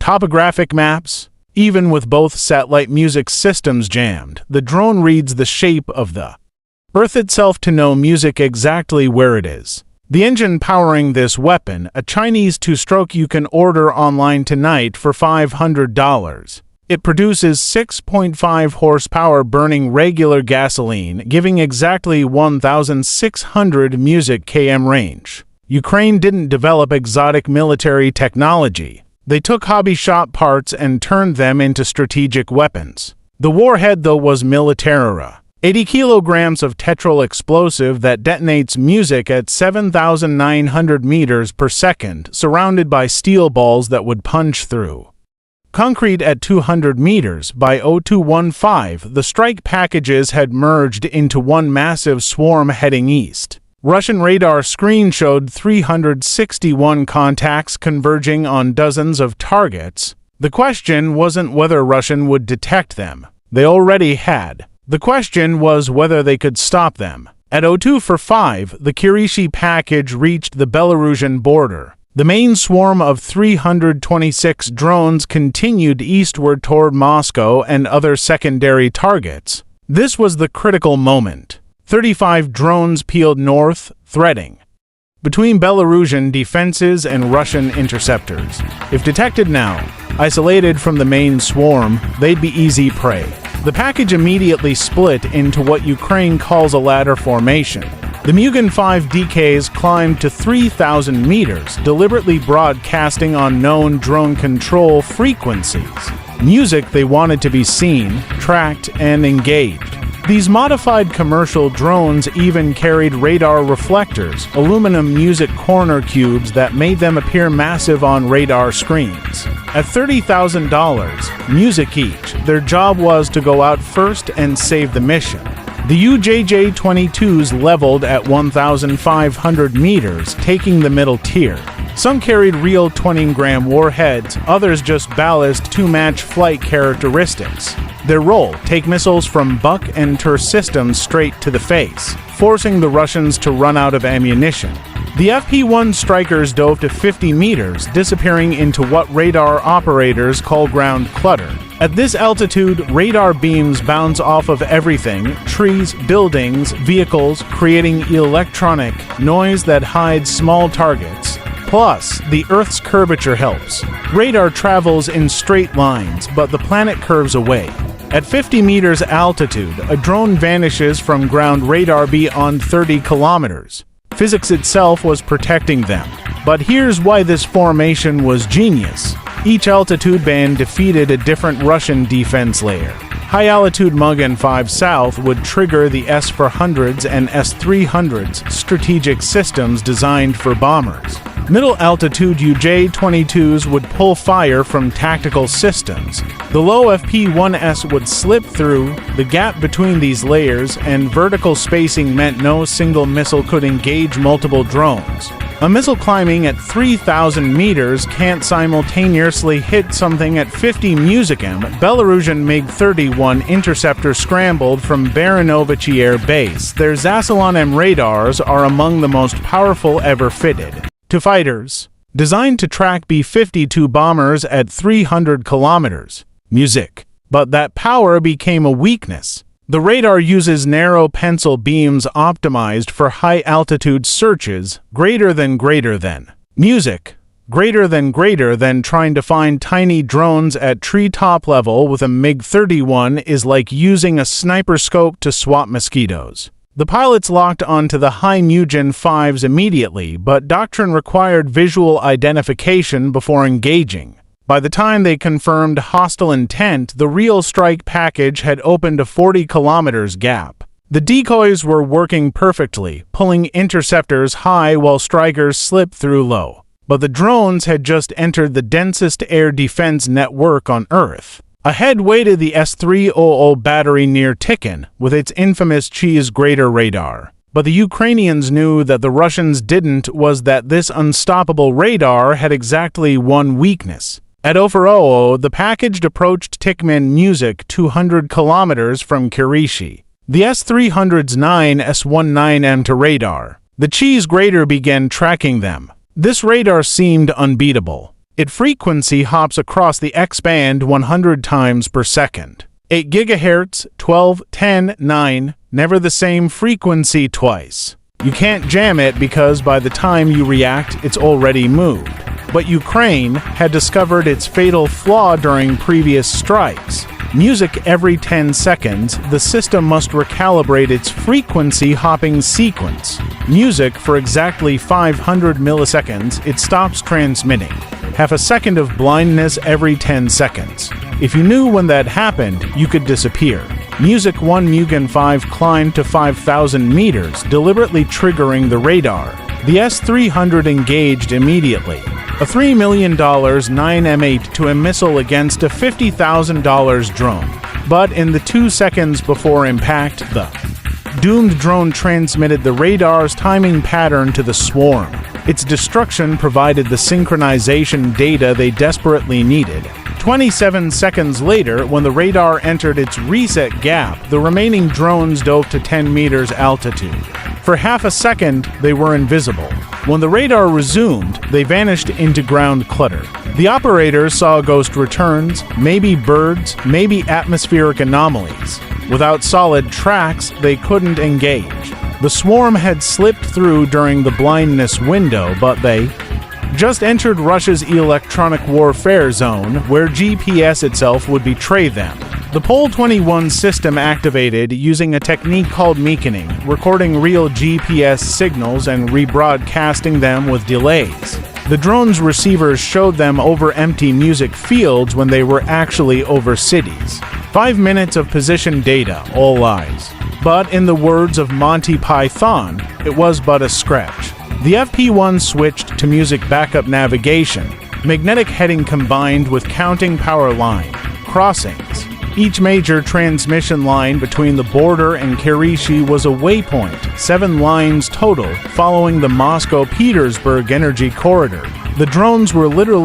Topographic maps? Even with both satellite music systems jammed, the drone reads the shape of the Earth itself to know music exactly where it is. The engine powering this weapon, a Chinese two-stroke you can order online tonight for $500. It produces 6.5 horsepower burning regular gasoline, giving exactly 1,600 music km range. Ukraine didn't develop exotic military technology. They took hobby shop parts and turned them into strategic weapons. The warhead, though, was Militara. 80 kilograms of tetrol explosive that detonates music at 7,900 meters per second, surrounded by steel balls that would punch through concrete at 200 meters. By 0215, the strike packages had merged into one massive swarm heading east. Russian radar screen showed 361 contacts converging on dozens of targets. The question wasn't whether Russian would detect them. They already had. The question was whether they could stop them. At 0245, the Kirishi package reached the Belarusian border. The main swarm of 326 drones continued eastward toward Moscow and other secondary targets. This was the critical moment. 35 drones peeled north, threading between Belarusian defenses and Russian interceptors. If detected now, isolated from the main swarm, they'd be easy prey. The package immediately split into what Ukraine calls a ladder formation. The Mugen 5 DKs climbed to 3,000 meters, deliberately broadcasting on known drone control frequencies. Music they wanted to be seen, tracked, and engaged. These modified commercial drones even carried radar reflectors, aluminum music corner cubes that made them appear massive on radar screens. At $30,000, music each, their job was to go out first and save the mission. The UJJ-22s leveled at 1,500 meters, taking the middle tier. Some carried real 20-gram warheads, others just ballast to match flight characteristics. Their role, take missiles from Buk and Tur systems straight to the face, forcing the Russians to run out of ammunition. The FP-1 strikers dove to 50 meters, disappearing into what radar operators call ground clutter. At this altitude, radar beams bounce off of everything, trees, buildings, vehicles, creating electronic noise that hides small targets. Plus, the Earth's curvature helps. Radar travels in straight lines, but the planet curves away. At 50 meters altitude, a drone vanishes from ground radar beyond 30 kilometers. Physics itself was protecting them. But here's why this formation was genius. Each altitude band defeated a different Russian defense layer. High-altitude Mugen 5 South would trigger the S-400s and S-300s, strategic systems designed for bombers. Middle-altitude UJ-22s would pull fire from tactical systems. The low FP-1S would slip through the gap between these layers, and vertical spacing meant no single missile could engage multiple drones. A missile climbing at 3,000 meters can't simultaneously hit something at 50 musicem. Belarusian MiG-31 interceptor scrambled from Baranovichy Air Base. Their Zasalon M radars are among the most powerful ever fitted to fighters, designed to track B-52 bombers at 300 kilometers. Music. But that power became a weakness. The radar uses narrow pencil beams optimized for high-altitude searches, greater than. Music. Greater than trying to find tiny drones at treetop level with a MiG-31 is like using a sniper scope to swat mosquitoes. The pilots locked onto the high Mugen 5s immediately, but doctrine required visual identification before engaging. By the time they confirmed hostile intent, the real strike package had opened a 40 kilometers gap. The decoys were working perfectly, pulling interceptors high while strikers slipped through low. But the drones had just entered the densest air defense network on Earth. Ahead waited the S-300 battery near Tikhon, with its infamous cheese grater radar. But the Ukrainians knew that the Russians didn't, was that this unstoppable radar had exactly one weakness. At 0400, the package approached Tikhon music 200 kilometers from Kirishi. The S-300's 9 S-19M to radar. The cheese grater began tracking them. This radar seemed unbeatable. Its frequency hops across the X-band 100 times per second. 8 GHz, 12, 10, 9, never the same frequency twice. You can't jam it because by the time you react, it's already moved. But Ukraine had discovered its fatal flaw during previous strikes. Music every 10 seconds, the system must recalibrate its frequency hopping sequence. Music for exactly 500 milliseconds, it stops transmitting. Half a second of blindness every 10 seconds. If you knew when that happened, you could disappear. Music 1 Mugen 5 climbed to 5,000 meters, deliberately triggering the radar. The S-300 engaged immediately. A $3 million 9M8 to a missile against a $50,000 drone. But in the 2 seconds before impact, the doomed drone transmitted the radar's timing pattern to the swarm. Its destruction provided the synchronization data they desperately needed. 27 seconds later, when the radar entered its reset gap, the remaining drones dove to 10 meters altitude. For half a second, they were invisible. When the radar resumed, they vanished into ground clutter. The operators saw ghost returns, maybe birds, maybe atmospheric anomalies. Without solid tracks, they couldn't engage. The swarm had slipped through during the blindness window, but they just entered Russia's electronic warfare zone, where GPS itself would betray them. The Pol-21 system activated using a technique called meakening, recording real GPS signals and rebroadcasting them with delays. The drone's receivers showed them over empty music fields when they were actually over cities. 5 minutes of position data, all lies. But in the words of Monty Python, it was but a scratch. The FP1 switched to music backup navigation, magnetic heading combined with counting power line, crossings. Each major transmission line between the border and Kirishi was a waypoint, 7 lines total, following the Moscow-Petersburg energy corridor. The drones were literally